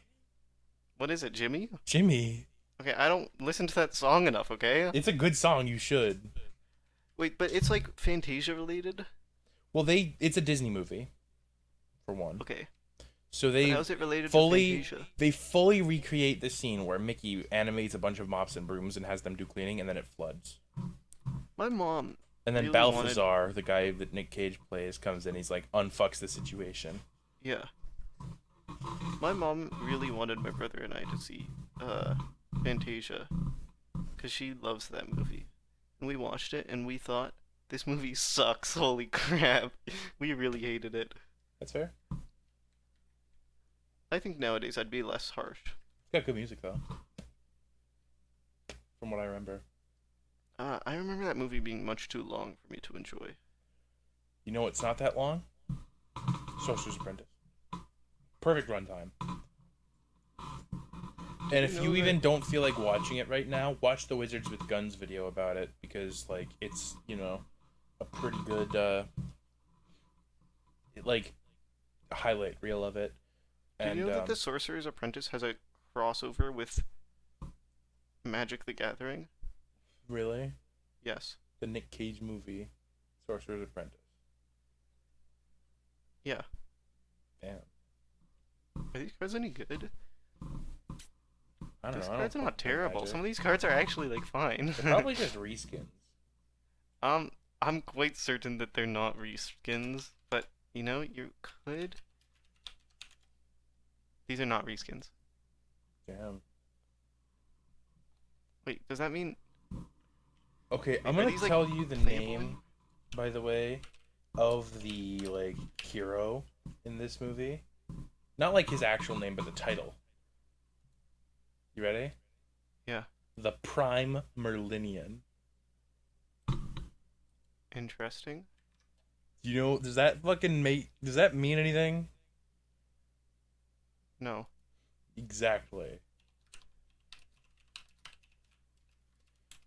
What is it, Jimmy? Jimmy. Okay, I don't listen to that song enough, okay? It's a good song, you should. Wait, but it's like Fantasia related? Well, it's a Disney movie, for one. Okay. So But how's it related to fully Fantasia? they fully recreate the scene where Mickey animates a bunch of mops and brooms and has them do cleaning, and then it floods. My mom And then really Balthazar, the guy that Nick Cage plays, comes in. He's like, unfucks the situation. Yeah. My mom really wanted my brother and I to see Fantasia because she loves that movie. And we watched it and we thought, this movie sucks, holy crap. We really hated it. That's fair. I think nowadays I'd be less harsh. It's got good music though, from what I remember. I remember that movie being much too long for me to enjoy. You know what's not that long? Sorcerer's Apprentice. Perfect runtime. And if you even don't feel like watching it right now, watch the Wizards with Guns video about it because like it's, you know, a pretty good like highlight reel of it. Do And you know that The Sorcerer's Apprentice has a crossover with Magic the Gathering? really? Yes. The Nick Cage movie, Sorcerer's Apprentice. Yeah. Damn. Are these cards any good? I don't These know. I cards are don't not play terrible. Magic. Some of these cards are actually like fine. They're probably just reskins. I'm quite certain that they're not reskins, but you know, you could. These are not reskins. Damn. Wait, does that mean? Okay, I'm Wait, are gonna these like tell you the Playboy? name, by the way, of the like hero in this movie. Not like his actual name, but the title. You ready? Yeah, The Prime Merlinian. interesting. You know, does that fucking make? Does that mean anything? No, Exactly.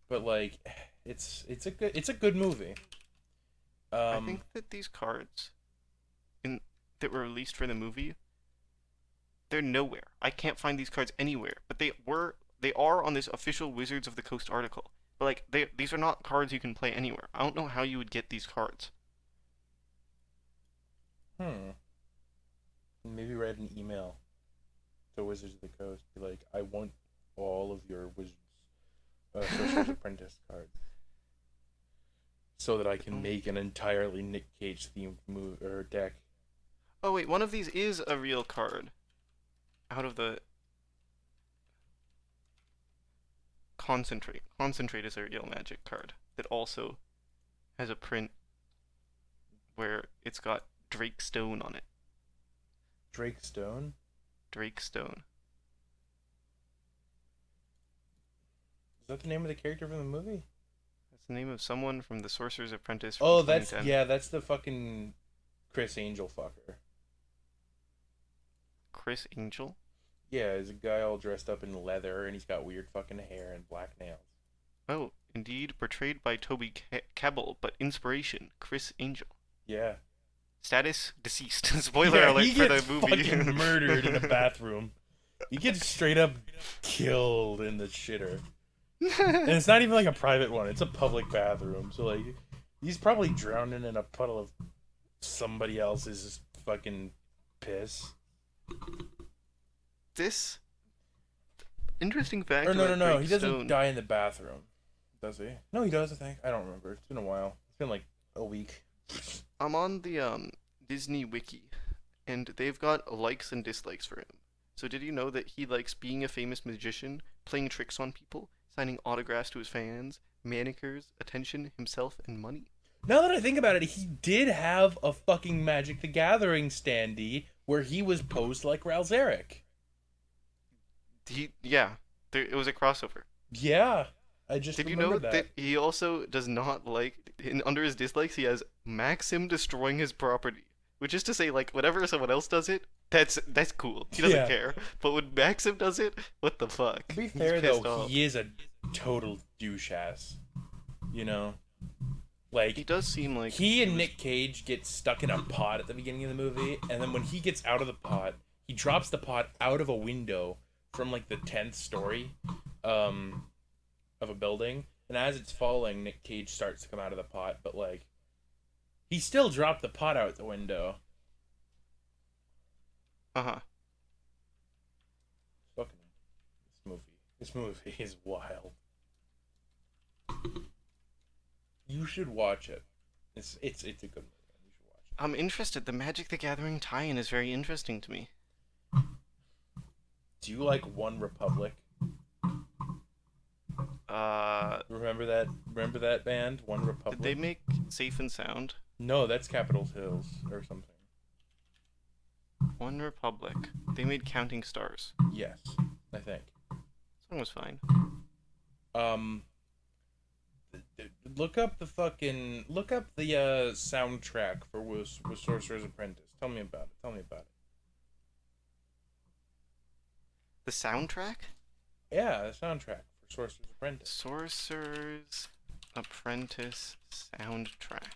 But like, it's a good movie. I think Um, that these cards in that were released for the movie, they're nowhere. I can't find these cards anywhere. But they are on this official Wizards of the Coast article. But like these are not cards you can play anywhere. I don't know how you would get these cards. hmm. Maybe write an email to Wizards of the Coast. Be like, I want all of your Wizards, Sorcerer's Apprentice cards, so that I can make an entirely Nick Cage themed move or deck. Oh wait, one of these is a real card. Out of the Concentrate. Concentrate is a real Magic card that also has a print where it's got Drake Stone on it. Drake Stone. Drake Stone. Is that the name of the character from the movie? That's the name of someone from The Sorcerer's Apprentice from Oh, that's 2010. yeah, that's the fucking Chris Angel fucker. Chris Angel. Yeah, he's a guy all dressed up in leather, and he's got weird fucking hair and black nails. Oh, indeed, portrayed by Toby Kebbell, but inspiration, Chris Angel. Yeah. Status deceased. Spoiler Yeah, alert he for gets the movie. fucking murdered in a bathroom. He gets straight up killed in the shitter. And it's not even like a private one, it's a public bathroom. So like he's probably drowning in a puddle of somebody else's fucking piss. This interesting fact Or no, about no, Drake he doesn't Stone. die in the bathroom. Does he? No, he does, I think. I don't remember. It's been a while. It's been like a week. I'm on the Disney wiki, and they've got likes and dislikes for him. So did you know that he likes being a famous magician, playing tricks on people, signing autographs to his fans, manicures, attention, himself, and money? Now that I think about it, he did have a fucking Magic the Gathering standee where he was posed like Ralzeric. Yeah, it was a crossover. Yeah, I just Did you remember know that. that he also does not like, under his dislikes, he has Maxim destroying his property, which is to say, like, whenever someone else does it, that's cool. He doesn't Yeah. care. But when Maxim does it, what the fuck? To be He's fair pissed though, off. he is a total douche ass. You know, He like does seem like he and Nick Cage get stuck in a pot at the beginning of the movie, and then when he gets out of the pot, he drops the pot out of a window from like the 10th story, of a building, and as it's falling, Nick Cage starts to come out of the pot, but like he still dropped the pot out the window. Uh-huh. Fucking this movie is wild. You should watch it. It's a good movie. You should watch it. I'm interested. The Magic the Gathering tie-in is very interesting to me. Do you like One Republic? Remember that? Remember that band, One Republic? Did they make Safe and Sound? No, that's Capitol Hills or something. One Republic. They made Counting Stars. Yes, I think. Song was fine. Look up the soundtrack for Sorcerer's Apprentice. Tell me about it. Tell me about it. The soundtrack? Yeah, the soundtrack for Sorcerer's Apprentice. Sorcerer's Apprentice soundtrack.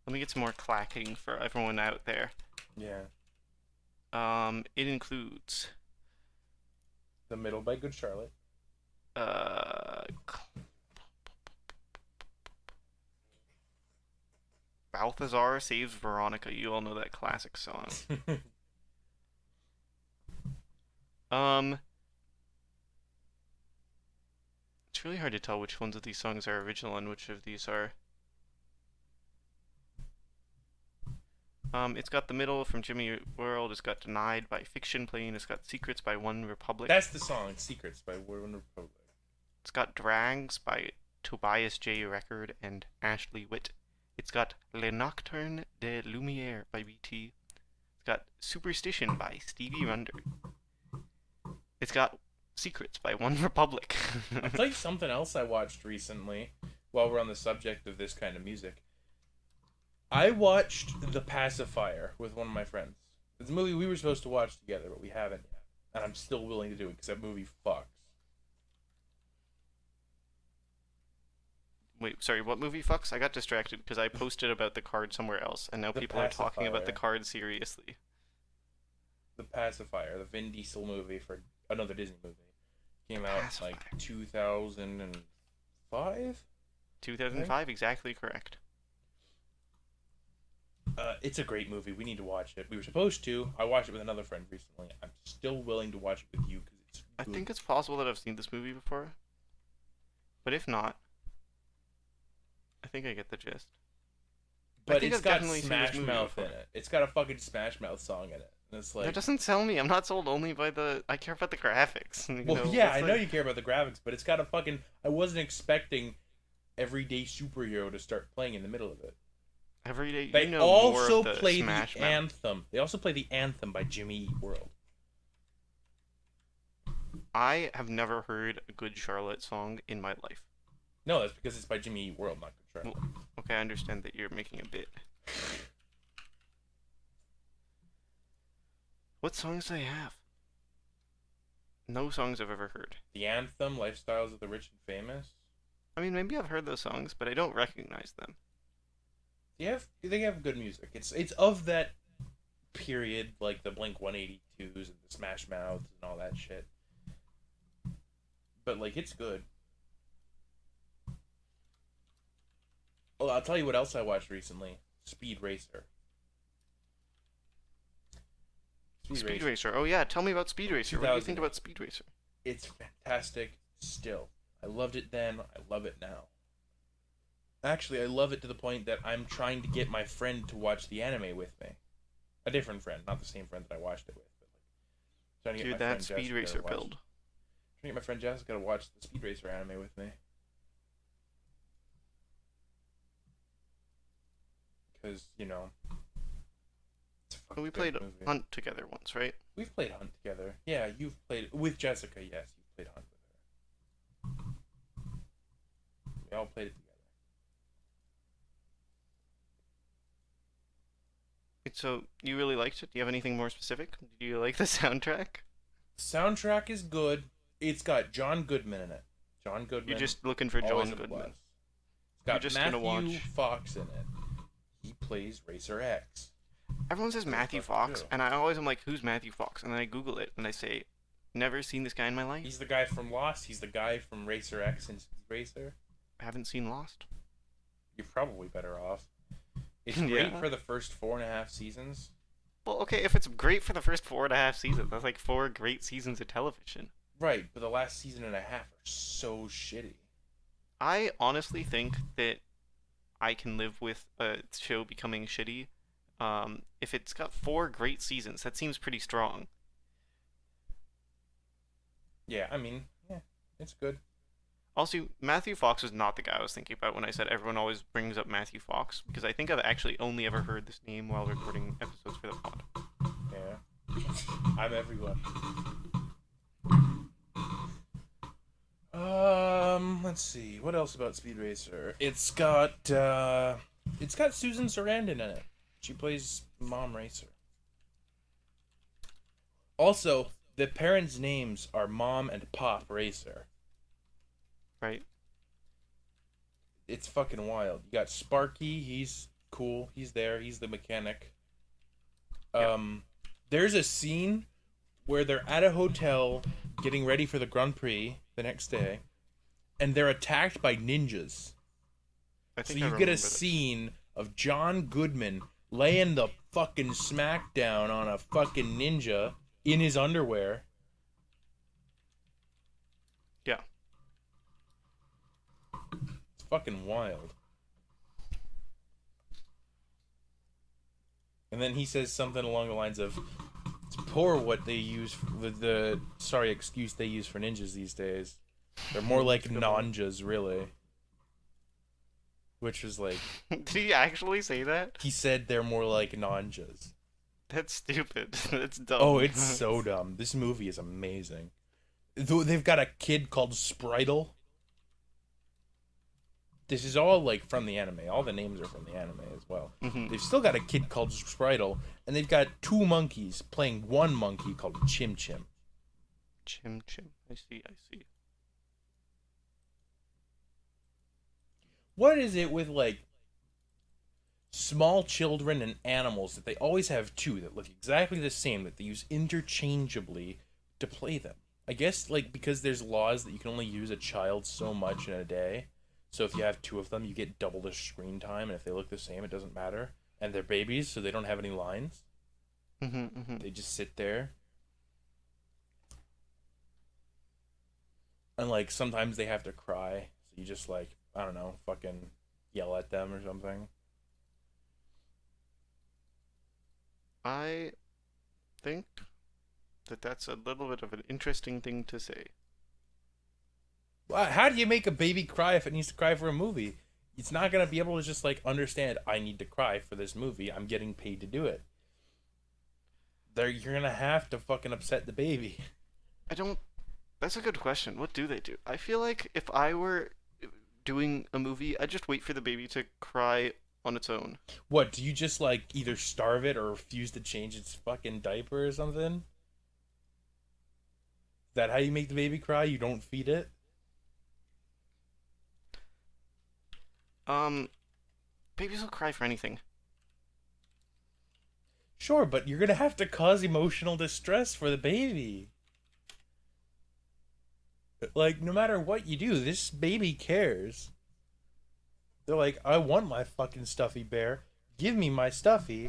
Let me get some more clacking for everyone out there. Yeah. It includes The Middle by Good Charlotte. Balthazar Saves Veronica. You all know that classic song. It's really hard to tell which ones of these songs are original and which of these are It's got The Middle from Jimmy Eat World. It's got Denied by Fiction Plane. It's got Secrets by One Republic. That's the song, Secrets by One Republic. It's got Drags by Tobias J. Record and Ashley Witt. It's got Le Nocturne de Lumière by BT. It's got Superstition by Stevie Wonder. It's got Secrets by One Republic. I'll tell you something else I watched recently while we're on the subject of this kind of music. I watched The Pacifier with one of my friends. It's a movie we were supposed to watch together, but we haven't yet. And I'm still willing to do it because that movie fucks. Wait, sorry, what movie fucks? I got distracted because I posted about the card somewhere else, and now The people are talking about the Pacifier. card seriously. The Pacifier, the Vin Diesel movie for another Disney movie. Came out Pacifier. like 2005? 2005, exactly correct. It's a great movie. We need to watch it. We were supposed to. I watched it with another friend recently. I'm still willing to watch it with you because it's I good. think it's possible that I've seen this movie before. But if not, I think I get the gist. But think it's I've got definitely seen this Smash movie Mouth in before. it. It's got a fucking Smash Mouth song in it. And it's like, That doesn't sell me. I'm not sold only by the. I care about the graphics. well, yeah, I know you care about the graphics, but it's got a fucking. I wasn't expecting Everyday Superhero to start playing in the middle of it. Every day, They you know also more of the play Smash the Mouth. anthem. They also play the anthem by Jimmy Eat World. I have never heard a Good Charlotte song in my life. No, that's because it's by Jimmy Eat World, not Good Charlotte. Okay, I understand that you're making a bit. What songs do they have? No songs I've ever heard. The anthem, Lifestyles of the Rich and Famous. I mean, maybe I've heard those songs, but I don't recognize them. They have good music. It's of that period, like the Blink 182s and the Smash Mouths and all that shit. But like, it's good. Oh, I'll tell you what else I watched recently. Speed Racer. Speed Racer. Oh yeah, tell me about Speed Racer. What do you think 2000. about Speed Racer? It's fantastic still. I loved it then. I love it now. Actually, I love it to the point that I'm trying to get my friend to watch the anime with me. A different friend, not the same friend that I watched it with. But trying to get Dude, my that friend Speed Jessica Racer to watch, build. Trying to get my friend Jessica to watch the Speed Racer anime with me. Because, you know... it's a fucking We good played movie. Hunt together once, right? We've played Hunt together. Yeah, you've played... With Jessica, yes. You've played Hunt with her. We all played it together. So, you really liked it? Do you have anything more specific? Do you like the soundtrack? Soundtrack is good. It's got John Goodman in it. John Goodman. You're just looking for always John a Goodman. plus. It's got You're just Matthew gonna watch- Fox in it. He plays Racer X. Everyone says Matthew fucking Fox, true. and I always am like, who's Matthew Fox? And then I Google it, and I say, never seen this guy in my life. He's the guy from Lost. He's the guy from Racer X and Speed Racer. I haven't seen Lost. You're probably better off. It's great Yeah. for the first 4.5 seasons. Well, okay, if it's great for the first 4.5 seasons, that's like 4 great seasons of television. Right, but the last season and a half are so shitty. I honestly think that I can live with a show becoming shitty. If it's got 4 great seasons, that seems pretty strong. Yeah, I mean, yeah, it's good. Also, Matthew Fox was not the guy I was thinking about when I said everyone always brings up Matthew Fox, because I think I've actually only ever heard this name while recording episodes for the pod. Yeah. I'm everyone. Let's see. What else about Speed Racer? It's got Susan Sarandon in it. She plays Mom Racer. Also, the parents' names are Mom and Pop Racer. Right? It's fucking wild. You got Sparky, he's cool. He's there. He's the mechanic. Yeah. There's a scene where they're at a hotel getting ready for the Grand Prix the next day, and they're attacked by ninjas. I So think I you get remember a this. scene of John Goodman laying the fucking smackdown on a fucking ninja in his underwear. Yeah. It's fucking wild. And then he says something along the lines of, "It's poor what they use the sorry excuse they use for ninjas these days. They're more like nanjas, really." Which was like, Did he actually say that? he said they're more like nanjas. That's stupid. That's dumb. Oh, it's so dumb. This movie is amazing. They've got a kid called Spritle. This is all like from the anime. All the names are from the anime as well. Mhm. They've still got a kid called Spritle, and they've got two monkeys playing one monkey called Chim Chim. Chim Chim. I see. I see. What is it with like small children and animals that they always have two that look exactly the same that they use interchangeably to play them? I guess like because there's laws that you can only use a child so much in a day. So if you have two of them, you get double the screen time, and if they look the same, it doesn't matter. And they're babies, so they don't have any lines. They just sit there. And like sometimes they have to cry, so you just like, I don't know, fucking yell at them or something. I think that that's a little bit of an interesting thing to say. Well, how do you make a baby cry if it needs to cry for a movie? It's not gonna be able to just like understand, I need to cry for this movie. I'm getting paid to do it. You're gonna have to fucking upset the baby. I don't. That's a good question. What do they do? I feel like if I were doing a movie, I'd just wait for the baby to cry on its own. What, do you just like either starve it or refuse to change its fucking diaper or something? Is that how you make the baby cry? You don't feed it? Babies will cry for anything. Sure, but you're gonna have to cause emotional distress for the baby. Like, no matter what you do, this baby cares. They're like, I want my fucking stuffy bear. Give me my stuffy.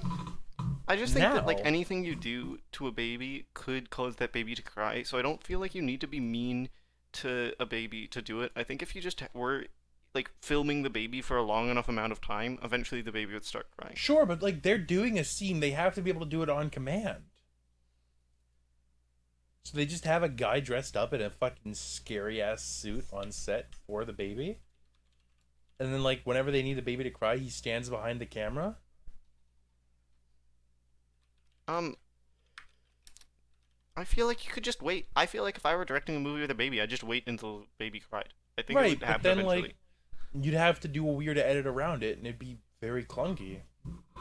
I just think that like Now. anything you do to a baby could cause that baby to cry. So I don't feel like you need to be mean to a baby to do it. I think if you just were like filming the baby for a long enough amount of time, eventually the baby would start crying. Sure, but like they're doing a scene, they have to be able to do it on command. So they just have a guy dressed up in a fucking scary ass suit on set for the baby. And then like whenever they need the baby to cry, he stands behind the camera. I feel like you could just wait. I feel like if I were directing a movie with a baby, I'd just wait until the baby cried. I think it Right, would but happen then eventually. like you'd have to do a weird edit around it and it'd be very clunky.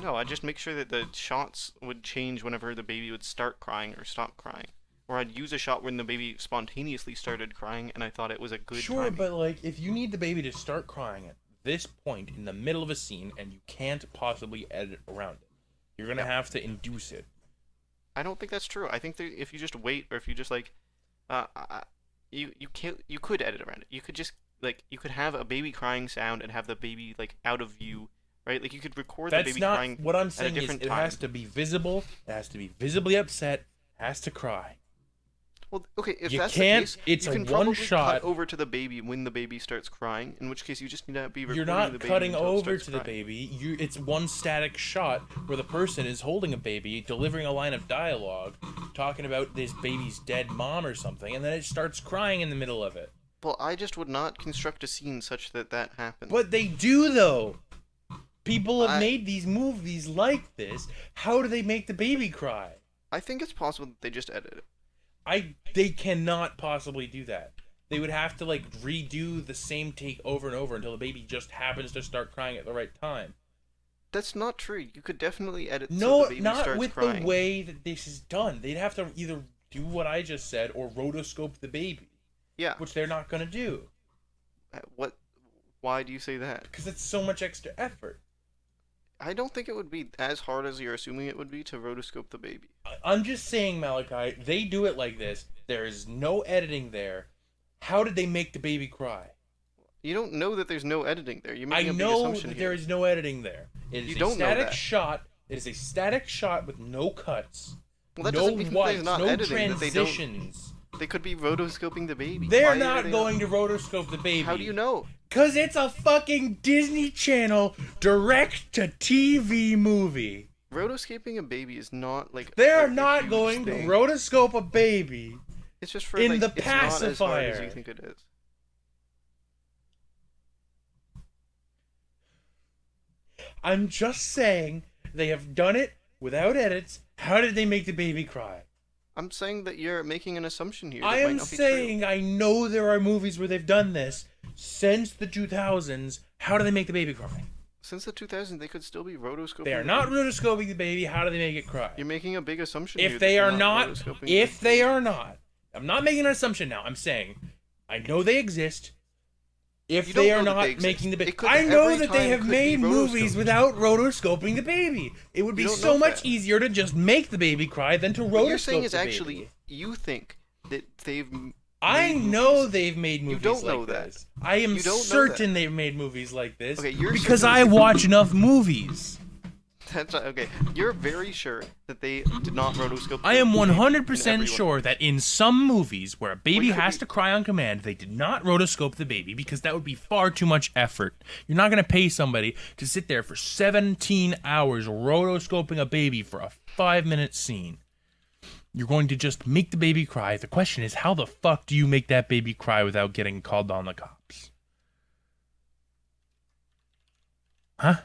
No, I'd just make sure that the shots would change whenever the baby would start crying or stop crying. Or I'd use a shot when the baby spontaneously started crying and I thought it was a good Sure, timing. but like if you need the baby to start crying at this point in the middle of a scene and you can't possibly edit around it, you're gonna have to induce it. I don't think that's true. I think that if you just wait, or if you just like, you could edit around it. You could just like you could have a baby crying sound and have the baby like out of view, right? Like you could record the That's baby not crying what I'm at a saying. Is different it time. has to be visible. It has to be visibly upset. Has to cry. Well, okay, if You that's can't- the case, it's you a can one probably shot. cut over to the baby when the baby starts crying. In which case, you just need to be recording You're the not baby cutting until it over starts to the crying. baby. It's one static shot where the person is holding a baby, delivering a line of dialogue, talking about this baby's dead mom or something, and then it starts crying in the middle of it. Well, I just would not construct a scene such that that happens. But they do though. People have I- made these movies like this. How do they make the baby cry? I think it's possible that they just edit it. They cannot possibly do that. They would have to like redo the same take over and over until the baby just happens to start crying at the right time. That's not true. You could definitely edit so No, the baby not starts with crying. the way that this is done. They'd have to either do what I just said or rotoscope the baby, Yeah. which they're not going to do What? Why do you say that? because it's so much extra effort. I don't think it would be as hard as you're assuming it would be to rotoscope the baby. I'm just saying, Malachi, they do it like this. There is no editing there. How did they make the baby cry? You don't know that there's no editing there. You're I making a big know assumption that here. there is no editing there. It is You a don't know static that. shot. It is a static shot with no cuts, Well, that no doesn't mean that whites, there's not no editing. That they don't. transitions. They could be rotoscoping the baby. They're Why are not they going to rotoscope the baby. How do you know? Cause it's a fucking Disney Channel direct to TV movie. Rotoscoping a baby is not like They are a not huge going thing. to rotoscope a baby It's just for in like the it's not as hard as you pacifier. think it is. I'm just saying they have done it without edits. How did they make the baby cry? I'm saying that you're making an assumption here that I might am not be saying I know there are movies where they've done this since the 2000s. How do they make the baby cry? true. Since the 2000s, they could still be rotoscoping. They are the not baby. rotoscoping the baby. How do they make it cry? You're making a big assumption here If that they they're are not, rotoscoping if the they baby. are not, I'm not making an assumption now. I'm saying I know they exist. If You they don't are know that they not making the exist. baby, It could I know every that they time have could be made movies rotoscoped. without rotoscoping the baby. It would be You don't so know much that. easier to just make the baby cry than to rotoscope What you're saying is the actually baby. you think that they've. I made know movies. they've made movies don't like know that. this. I am You don't know certain that. they've made movies like this Okay, you're because certain I that- watch enough movies. That's not, okay. You're very sure that they did not rotoscope. I the am baby in 100% everyone. sure that in some movies where a baby could has you- to cry on command, they did not rotoscope the baby because that would be far too much effort. You're not going to pay somebody to sit there for 17 hours rotoscoping a baby for a 5-minute scene. You're going to just make the baby cry. The question is, how the fuck do you make that baby cry without getting called on the cops? Huh?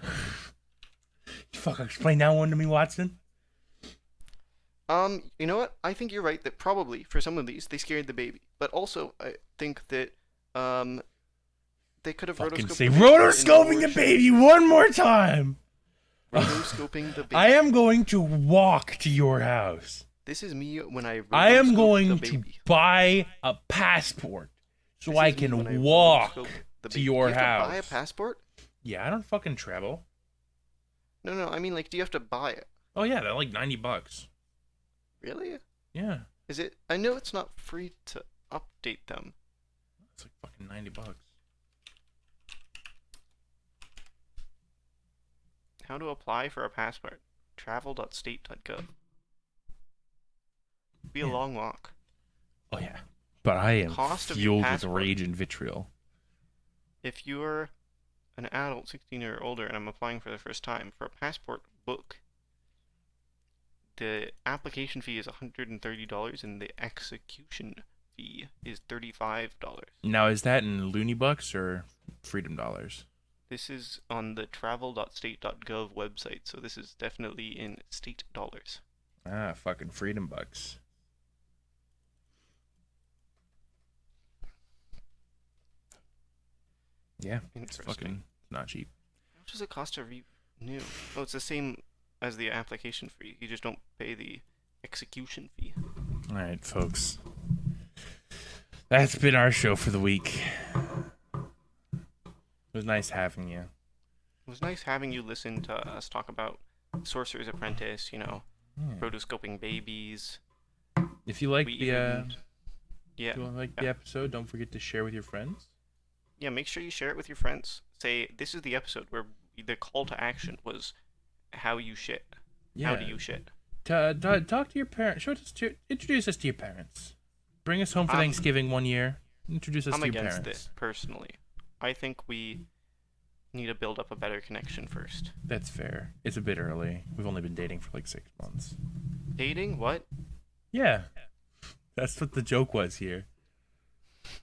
You fucking explain that one to me, Watson? You know what? I think you're right that probably for some of these they scared the baby, but also I think that they could have Fucking rotoscoped. say the baby in rotoscoping more the baby one more time. Rotoscoping the baby. I am going to walk to your house. This is me when I. I am rotoscope going the to baby. buy a passport so This I is me when can walk rotoscope the to baby. your Do you have house. to buy a passport? Yeah, I don't fucking travel. No. I mean, like, do you have to buy it? Oh yeah, they're like $90. Really? Yeah, Is it? I know it's not free to update them. it's like fucking $90. How to apply for a passport? Travel.state.gov. Be a Yeah. long walk. Oh yeah, but I am Cost of your fueled with passport. rage and vitriol. If you're an adult, 16 or older, and I'm applying for the first time for a passport book, the application fee is $130 and the execution fee is $35. Now is that in loony bucks or freedom dollars? This is on the travel.state.gov website, so this is definitely in state dollars. Ah, fucking freedom bucks. Yeah, it's Interesting. fucking not cheap. How much does it cost to renew? Oh, it's the same as the application fee. You just don't pay the execution fee. All right, folks. That's been our show for the week. It was nice having you. It was nice having you listen to us talk about Sorcerer's Apprentice, Yeah. rotoscoping babies. If you like We the even- if you like the episode, don't forget to share with your friends. Yeah, make sure you share it with your friends. Say, this is the episode where the call to action was how you shit. Yeah. How do you shit? Talk to your parents. Introduce us to your parents. Bring us home for I'm- Thanksgiving one year. Introduce us I'm to your against parents. this, personally. I think we need to build up a better connection first. That's fair. It's a bit early. We've only been dating for like 6 months. Dating? What? Yeah. That's what the joke was here.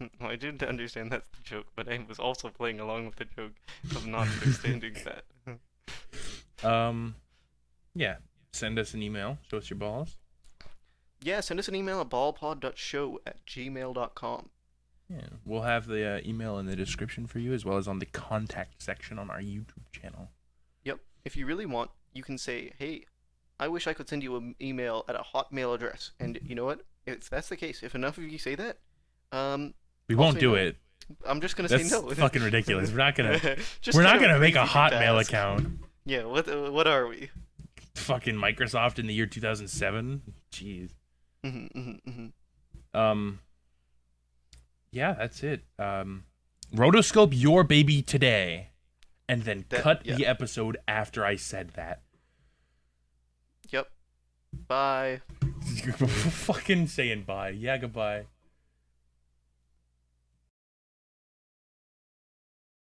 Well, I didn't understand that's the joke, but I was also playing along with the joke of not understanding that. Yeah. Send us an email. Show us your balls. Yeah, send us an email at ballpod.show@gmail.com. Yeah. We'll have the email in the description for you as well as on the contact section on our YouTube channel. Yep. If you really want, you can say, hey, I wish I could send you an email at a Hotmail address. And you know what? If that's the case, if enough of you say that, We I'll won't say do no. it. I'm just going to say That's no. fucking ridiculous. We're not gonna Just we're not kind of gonna make a crazy thing to Hotmail ask. account. Yeah, what are we? Fucking Microsoft in the year 2007. Jeez. Yeah, that's it. Rotoscope your baby today, and then cut yeah. the episode after I said that. Yep. Bye. Fucking saying bye. Yeah, goodbye.